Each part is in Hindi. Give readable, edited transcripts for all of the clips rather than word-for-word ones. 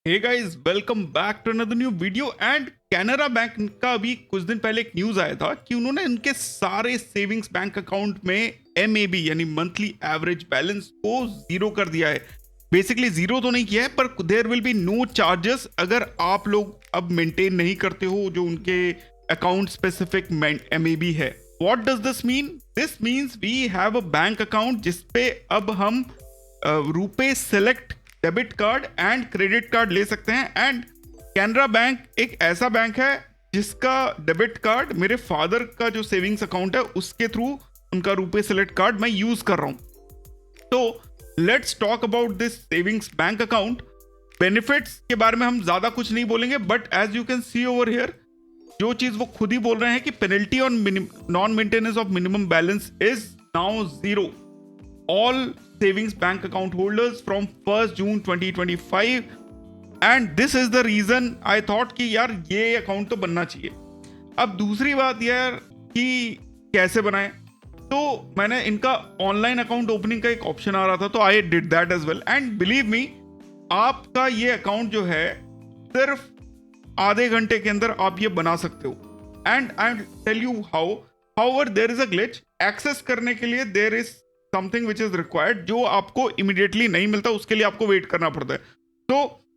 Hey guys, welcome back to another new video. And Canara bank का अभी कुछ दिन पहले एक न्यूज आया था कि उन्होंने उनके सारे सेविंग्स बैंक अकाउंट में एमएबी यानी मंथली एवरेज बैलेंस को जीरो कर दिया है। बेसिकली जीरो तो नहीं किया है, पर there will be no charges अगर आप लोग अब मेंटेन नहीं करते हो जो उनके अकाउंट स्पेसिफिक एमएबी है। What does this mean? This means we have a bank account जिसपे अब हम रुपए select debit card and credit card ले सकते हैं। एंड कैनरा बैंक एक ऐसा बैंक है जिसका डेबिट कार्ड मेरे फादर का जो सेविंग्स अकाउंट है उसके थ्रू उनका रुपए सेलेक्ट कार्ड मैं यूज कर रहा हूं। तो let's talk about this savings bank account. Benefits के बारे में हम ज्यादा कुछ नहीं बोलेंगे, but as you can see over here जो चीज वो खुद ही बोल रहे हैं कि penalty on non maintenance of minimum balance is now zero. all savings bank account holders from 1st June 2025 and this is the reason I thought कि यार ये अकाउंट तो बनना चाहिए। अब दूसरी बात यार कि कैसे बनाएं, तो मैंने इनका ऑनलाइन अकाउंट ओपनिंग का एक ऑप्शन आ रहा था, तो I did that as well. And believe me, आपका ये अकाउंट जो है सिर्फ आधे घंटे के अंदर आप ये बना सकते हो। And I tell you how there is a glitch. Access करने के लिए there is something which is required जो आपको इमीडिएटली नहीं मिलता, उसके लिए आपको वेट करना पड़ता है। तो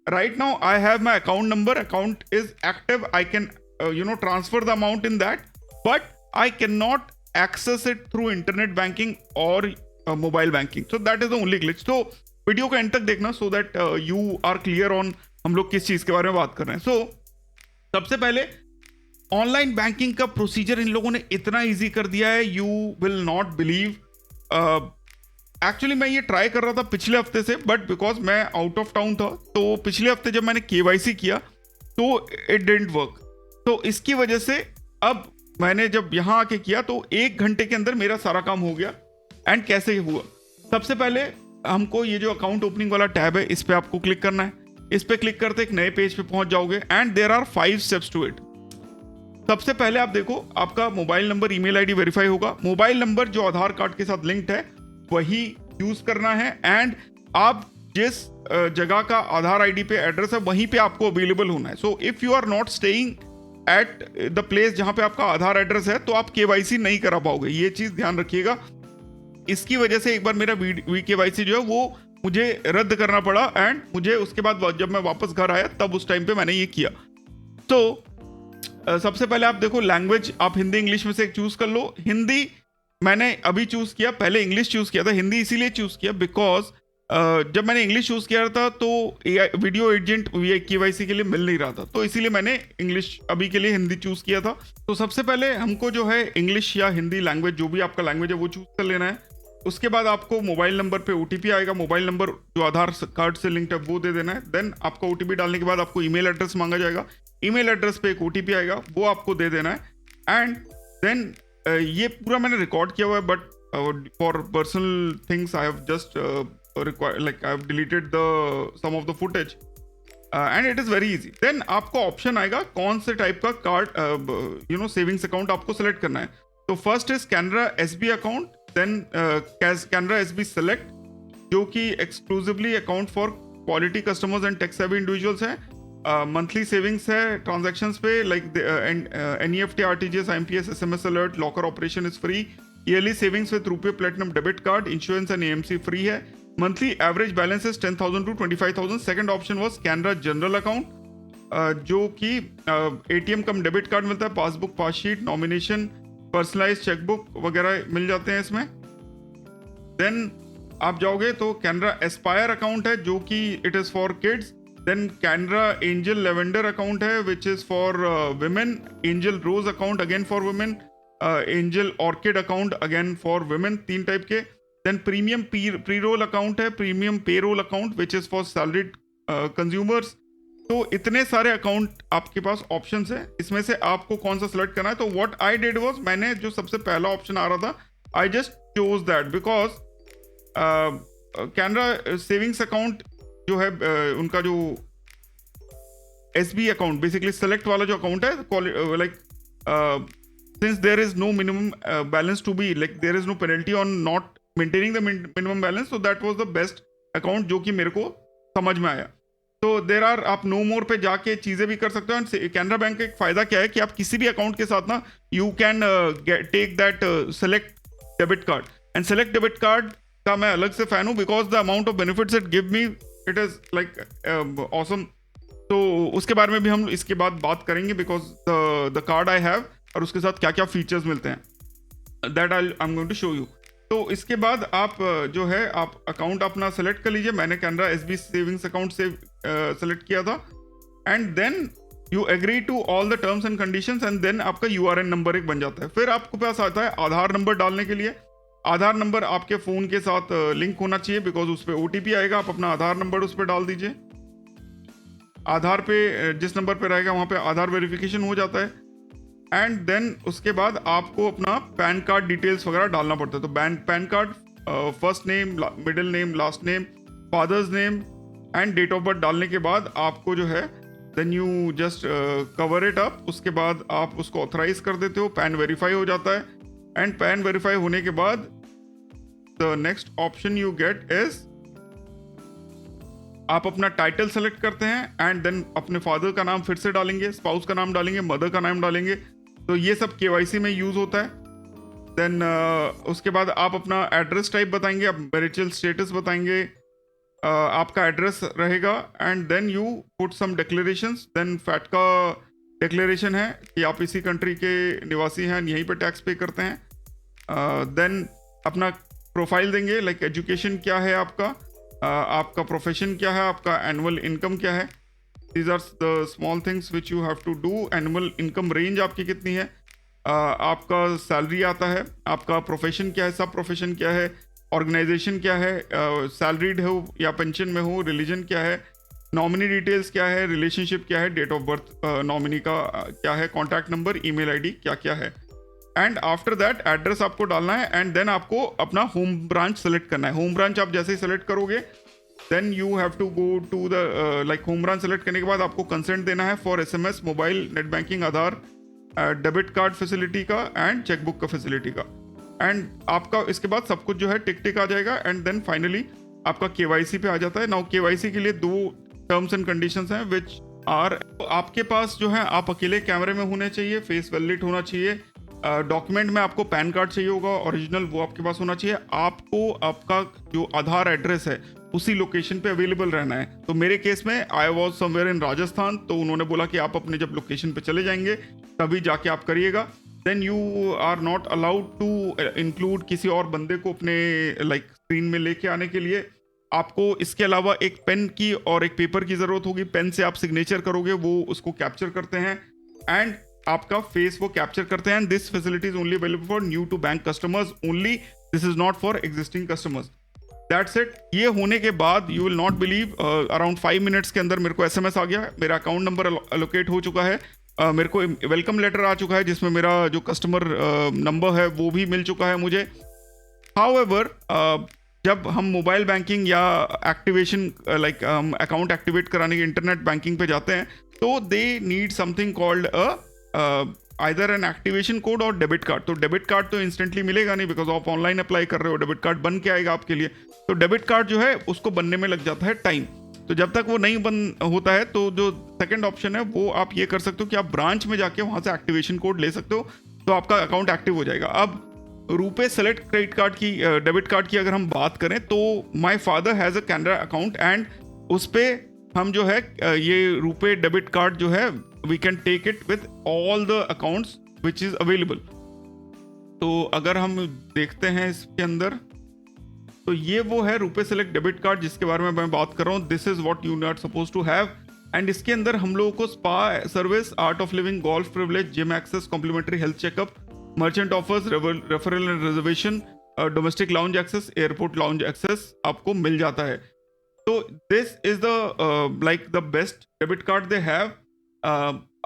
right now I have my account number, account is active, I can transfer the amount in that, but I can not access it through internet banking और mobile banking. So that is the only glitch. तो वीडियो को एंड तक देखना so that you are clear on हम लोग किस चीज के बारे में बात कर रहे हैं। सो सबसे पहले ऑनलाइन बैंकिंग का प्रोसीजर इन लोगों ने इतना ईजी कर दिया है, you will not believe. Actually मैं ये ट्राई कर रहा था पिछले हफ्ते से, बट बिकॉज मैं आउट ऑफ टाउन था तो पिछले हफ्ते जब मैंने केवाईसी किया तो इट डिडंट वर्क। तो इसकी वजह से अब मैंने जब यहाँ आके किया तो 1 घंटे के अंदर मेरा सारा काम हो गया। एंड कैसे हुआ? सबसे पहले हमको ये जो अकाउंट ओपनिंग वाला टैब है इस पर आपको क्लिक करना है। इस पर क्लिक करते एक नए पेज पे पहुंच जाओगे and there are 5 steps to it. सबसे पहले आप देखो, आपका mobile number email ID verify होगा। मोबाइल नंबर जो आधार कार्ड के साथ लिंक्ड है वही यूज करना है। एंड आप जिस जगह का आधार आईडी पे एड्रेस है वहीं पे आपको अवेलेबल होना है। So if you are not staying at the place जहां पे आपका आधार एड्रेस है तो आप केवाईसी नहीं करा पाओगे, ये चीज ध्यान रखिएगा। इसकी वजह से एक बार मेरा केवाईसी जो है वो मुझे रद्द करना पड़ा। एंड मुझे उसके बाद जब मैं वापस घर आया तब उस टाइम पे मैंने ये किया। तो सबसे पहले आप देखो, लैंग्वेज आप हिंदी इंग्लिश में से एक चूज कर लो। हिंदी मैंने अभी चूज किया, पहले इंग्लिश चूज किया था। हिंदी इसीलिए चूज किया बिकॉज जब मैंने इंग्लिश चूज किया था तो वीडियो एजेंट केवाईसी के लिए मिल नहीं रहा था, तो इसीलिए मैंने इंग्लिश अभी के लिए हिंदी चूज किया था। तो सबसे पहले हमको जो है इंग्लिश या हिंदी लैंग्वेज, जो भी आपका लैंग्वेज है वो चूज कर लेना है। उसके बाद आपको मोबाइल नंबर पे ओटीपी आएगा, मोबाइल नंबर जो आधार कार्ड से लिंक्ड है वो दे देना है। देन आपका ओटीपी डालने के बाद आपको ईमेल एड्रेस मांगा जाएगा, ईमेल एड्रेस पे एक ओटीपी आएगा वो आपको दे देना है। एंड देन ये पूरा मैंने रिकॉर्ड किया हुआ है, but for personal things I have just like I have deleted the some of the footage and it is very easy. Then आपको ऑप्शन आएगा कौन से टाइप का कार्ड सेविंग्स अकाउंट आपको सेलेक्ट करना है। तो first is Canara SB account, then Canara SB select जो कि exclusively account for quality customers and tech savvy individuals है। मंथली सेविंग्स है ट्रांजैक्शंस पे, like NEFT, RTGS, IMPS, SMS alert, locker operation is free. Yearly savings with रुपये platinum debit card, insurance and AMC free है। Monthly average balance is 10,000 to 25,000। Second option was Canara general account जो कि एटीएम कम डेबिट कार्ड मिलता है, passbook, pass sheet, nomination, personalise chequebook वगैरह मिल जाते हैं इसमें। देन आप जाओगे तो कैनरा एस्पायर अकाउंट है जो कि it is for kids. Then Canara angel lavender account है which is for women. Angel rose account again for women. Angel orchid account again for women, 3 type के। Then premium pre roll account है, premium pay roll account which is for salaried consumers. तो इतने सारे अकाउंट आपके पास ऑप्शंस है, इसमें से आपको कौन सा सेलेक्ट करना है। तो व्हाट आई डिड वाज, मैंने जो सबसे पहला ऑप्शन आ रहा था I just chose that because Canara savings account जो है उनका जो एसबी अकाउंट बेसिकली सेलेक्ट वाला जो अकाउंट है, like since there is no minimum balance to be, like there is no penalty on not maintaining the minimum balance, so that was the best account जो कि मेरे को समझ में आया। तो देर आर, आप नो मोर पे जाके चीजें भी कर सकते हो। एंड कैनरा बैंक का एक फायदा क्या है कि आप किसी भी अकाउंट के साथ ना you can take that select debit card. And select debit card का मैं अलग से फैन हूँ because the amount of benefits it give me, it is like awesome. तो उसके बारे में भी हम इसके बाद बात करेंगे because the card I have और उसके साथ क्या क्या फीचर्स मिलते हैं, that I am going to show you. तो इसके बाद आप जो है आप अकाउंट अपना सेलेक्ट कर लीजिए। मैंने कैनरा एसबी सेविंग्स अकाउंट से सेलेक्ट किया था। And then you agree to all the terms and conditions and then आपका यूआरएन नंबर एक बन जाता है। फिर आपके पास आता है आधार नंबर डालने के लिए। आधार नंबर आपके फ़ोन के साथ लिंक होना चाहिए बिकॉज उस पर ओटीपी आएगा। आप अपना आधार नंबर उस पर डाल दीजिए। आधार पे जिस नंबर पे रहेगा वहाँ पे आधार वेरिफिकेशन हो जाता है। एंड देन उसके बाद आपको अपना पैन कार्ड डिटेल्स वगैरह डालना पड़ता है। तो PAN card, first name, middle name, last name, father's name and date of birth डालने के बाद आपको जो है then you just cover it up. उसके बाद आप उसको ऑथराइज कर देते हो, पैन वेरीफाई हो जाता है। एंड पैन वेरीफाई होने के बाद the next option you get is आप अपना टाइटल सेलेक्ट करते हैं एंड देन अपने फादर का नाम फिर से डालेंगे, स्पाउस का नाम डालेंगे, मदर का नाम डालेंगे। तो ये सब केवाईसी में यूज होता है। देन उसके बाद आप अपना एड्रेस टाइप बताएंगे, आप मैरिटल स्टेटस बताएंगे, आपका एड्रेस रहेगा। And then you put some declarations. Then फैट का डिक्लेरेशन है कि आप इसी कंट्री के निवासी हैं, यहीं पर टैक्स पे करते हैं। देन अपना प्रोफाइल देंगे, लाइक एजुकेशन क्या है आपका, आपका प्रोफेशन क्या है, आपका एनुअल इनकम क्या है। These are the small things which you have to do. Annual income range आपकी कितनी है, आपका सैलरी आता है, आपका प्रोफेशन क्या है, सब प्रोफेशन क्या है, ऑर्गेनाइजेशन क्या है, सैलरीड हो या पेंशन में हो, रिलीजन क्या है, नॉमिनी डिटेल्स क्या है, रिलेशनशिप क्या है, डेट ऑफ बर्थ नॉमिनी का क्या है, कॉन्टैक्ट नंबर, ईमेल आईडी क्या क्या है। एंड आफ्टर दैट एड्रेस आपको डालना है। एंड देन आपको अपना होम ब्रांच सेलेक्ट करना है। होम ब्रांच आप जैसे ही सेलेक्ट करोगे then you have to go to the like home branch select करने के बाद आपको कंसेंट देना है for SMS, mobile, net banking, Aadhaar, debit card facility का एंड चेकबुक का फैसिलिटी का। एंड आपका इसके बाद सब कुछ जो है टिक टिक आ जाएगा। एंड देन फाइनली आपका केवाईसी पे आ जाता है। नाउ केवाईसी के लिए 2 टर्म्स एंड कंडीशंस हैं विच आर, आपके पास जो है आप अकेले कैमरे में होने चाहिए, फेस वैलिड होना चाहिए, डॉक्यूमेंट में आपको पैन कार्ड चाहिए होगा ओरिजिनल, वो आपके पास होना चाहिए। आपको आपका जो आधार एड्रेस है उसी लोकेशन पे अवेलेबल रहना है। तो मेरे केस में I was somewhere in Rajasthan, तो उन्होंने बोला कि आप अपने जब लोकेशन पे चले जाएंगे तभी जाके आप करिएगा। Then you are not allowed to include किसी और बंदे को अपने लाइक स्क्रीन में लेके आने के लिए। आपको इसके अलावा एक पेन की और एक पेपर की ज़रूरत होगी। पेन से आप सिग्नेचर करोगे, वो उसको कैप्चर करते हैं एंड आपका फेस वो कैप्चर करते हैं। This facility is only available for new to bank customers only, this is not for existing customers. That's it. ये होने के बाद you will not believe, around 5 minutes के अंदर मेरे को एसएमएस आ गया, मेरा अकाउंट नंबर अलोकेट हो चुका है, मेरे को वेलकम लेटर आ चुका है जिसमें मेरा जो कस्टमर नंबर है वो भी मिल चुका है मुझे। हाउएवर जब हम मोबाइल बैंकिंग या एक्टिवेशन लाइक अकाउंट एक्टिवेट कराने के इंटरनेट बैंकिंग पे जाते हैं तो they need something called either an activation code और डेबिट कार्ड। तो डेबिट कार्ड तो इंस्टेंटली मिलेगा नहीं बिकॉज आप ऑनलाइन अप्लाई कर रहे हो, डेबिट कार्ड बन के आएगा आपके लिए। तो डेबिट कार्ड जो है उसको बनने में लग जाता है टाइम। तो जब तक वो नहीं बन होता है तो जो सेकंड ऑप्शन है वो आप ये कर सकते हो कि आप ब्रांच में जाके वहाँ से एक्टिवेशन कोड ले सकते हो, तो आपका अकाउंट एक्टिव हो जाएगा। अब रुपे सेलेक्ट क्रेडिट कार्ड की, डेबिट कार्ड की अगर हम बात करें तो my father has a Canara account and उस पर हम जो है ये रुपे डेबिट कार्ड जो है we can take it with all the accounts which is available. तो अगर हम देखते हैं इसके अंदर तो ये वो है रुपे सेलेक्ट डेबिट कार्ड जिसके बारे में मैं बात कर रहा हूँ। This is what you not suppose to have. And इसके अंदर हम लोगों को spa service, art of living, golf privilege, gym access, complimentary health checkup, merchant offers, referral and reservation, domestic lounge access, airport lounge access आपको मिल जाता है। तो this is the like the best debit card they have.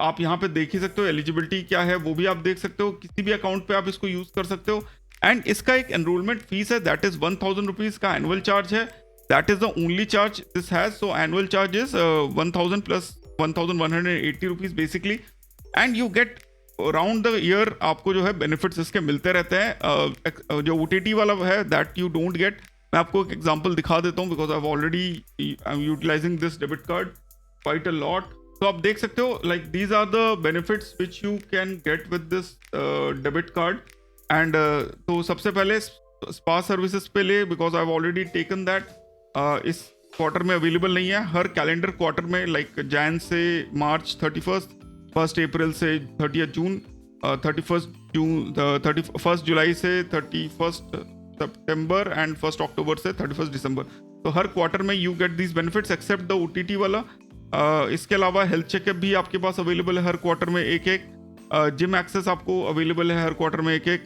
आप यहाँ पे देख ही सकते हो एलिजिबिलिटी क्या है, वो भी आप देख सकते हो। किसी भी अकाउंट पे आप इसको यूज कर सकते हो। एंड इसका एक एनरोलमेंट फीस है दैट इज 1000 रुपीज का एनुअल चार्ज है। That is the only charge this has. So annual charge is 1000 plus 1180 rupees basically. And you get around the year आपको जो है बेनिफिट्स इसके मिलते रहते हैं। जो OTT वाला है दैट यू डोंट गेट। मैं आपको एक एग्जांपल दिखा देता हूँ because I am utilising this debit card quite a lot. तो आप देख सकते हो like these are the benefits which you can get with this debit card. And तो सबसे पहले स्पा सर्विसेज पे ले because I have already taken that. इस क्वार्टर में अवेलेबल नहीं है. हर कैलेंडर क्वार्टर में लाइक जैन से मार्च 1 अप्रैल से 30 जून, 31 जुलाई से 31 सितंबर एंड 1 अक्टूबर से 31 दिसंबर. तो हर क्वार्टर में you get these benefits except the OTT वाला. इसके अलावा हेल्थ चेकअप भी आपके पास अवेलेबल है हर क्वार्टर में एक एक. जिम एक्सेस आपको अवेलेबल है हर क्वार्टर में एक एक.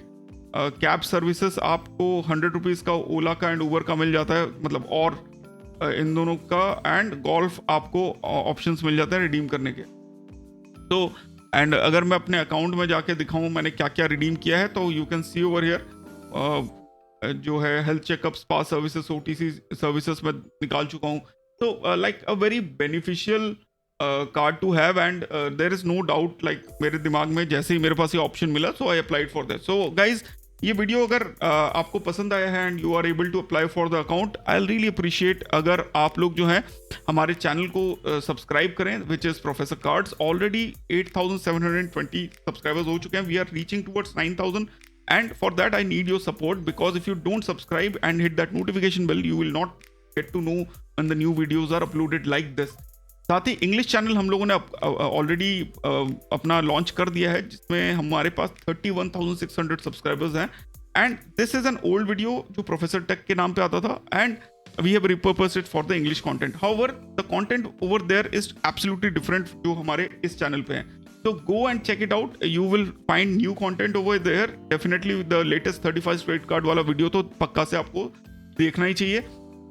कैब सर्विसेज आपको 100 रुपीज़ का ओला का एंड ऊबर का मिल जाता है, मतलब और इन दोनों का. एंड गोल्फ आपको ऑप्शंस मिल जाता है रिडीम करने के. तो एंड अगर मैं अपने अकाउंट में जाके दिखाऊं मैंने क्या क्या रिडीम किया है, तो you can see over here जो है health checkup, spa services, OTC services में निकाल चुका हूँ. तो like a very beneficial card to have and there is no doubt like मेरे दिमाग में जैसे ही मेरे पास ये ऑप्शन मिला so I applied for that. So guys ये वीडियो अगर आपको पसंद आया है and you are able to apply for the account, I will really appreciate अगर आप लोग जो है हमारे चैनल को सब्सक्राइब करें which is professor cards. Already 8720 subscribers हो चुके हैं. We are reaching towards 9000 and for that I need your support because if you don't subscribe and hit that notification bell you will not get to know when the new videos are uploaded like this. साथ ही इंग्लिश चैनल हम लोगों ने ऑलरेडी अपना लॉन्च कर दिया है जिसमें हमारे पास 31,600 सब्सक्राइबर्स हैं. And this is an old video जो प्रोफेसर टेक के नाम पे आता था and we have repurposed it for the English content. However the content over there is absolutely different जो हमारे इस चैनल पे है. So go and check it out. You will find new content over there. Definitely the latest 35 credit card वाला वीडियो तो पक्का से आपको देखना ही चाहिए.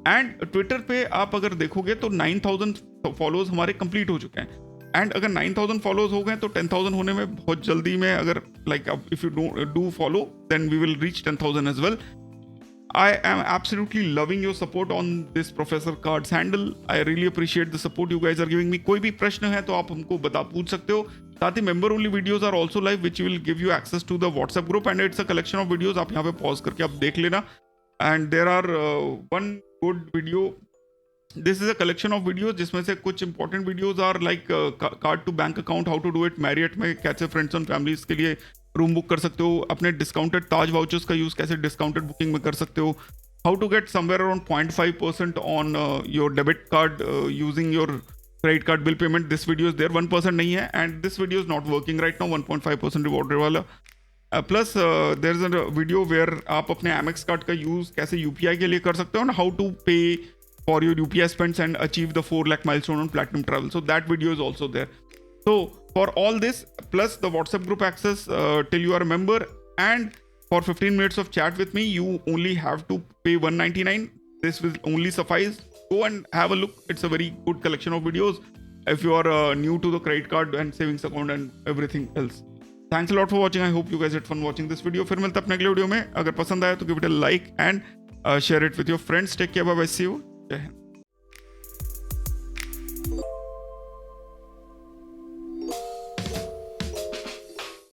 एंड ट्विटर पे आप अगर देखोगे तो 9,000 फॉलोअर्स हमारे कंप्लीट हो चुके हैं. एंड अगर 9,000 फॉलोअर्स हो गए तो 10,000 होने में बहुत जल्दी में, अगर like if you do follow then we will reach 10,000 as well. I am absolutely loving your support on this Professor Cards handle. I really appreciate the support you guys are giving me. कोई भी प्रश्न है तो आप हमको पूछ सकते हो. साथ ही member only videos are also live which will give you access to the WhatsApp group and it's a collection of videos. आप यहाँ पे पॉज करके आप देख लेना. And there are one good video. This is a collection of videos जिसमें से कुछ important videos are like card to bank account, how to do it, Marriott में कैसे फ्रेंड्स एंड फैमिलीज के लिए रूम बुक कर सकते हो, अपने डिस्काउंटेड ताज वाउचर्स का यूज़ कैसे डिस्काउंटेड बुकिंग में कर सकते हो, how to get somewhere around 0.5% on your debit card using your credit card bill payment. This video is there. 1% नहीं है and this video is not working right now. 1.5% reward वाला. Plus there is a video where आप अपने Amex कार्ड का यूज़ कैसे UPI के लिए कर सकते हो, हाउ टू पे for your UPI spends and achieve the 4 lakh milestone on platinum travel. So that video is also there. So for all this plus the WhatsApp group access till you are a member and for 15 minutes of chat with me you only have to pay 199. This will only suffice. Go and have a look. It's a very good collection of videos if you are new to the credit card and savings account and everything else. Thanks a lot for watching. I hope you guys had fun watching this video. फिर मिलते हैं अपने अगले वीडियो में. अगर पसंद आया तो give it a like and share it with your friends. Take care. Bye bye. See you. जय हिंद.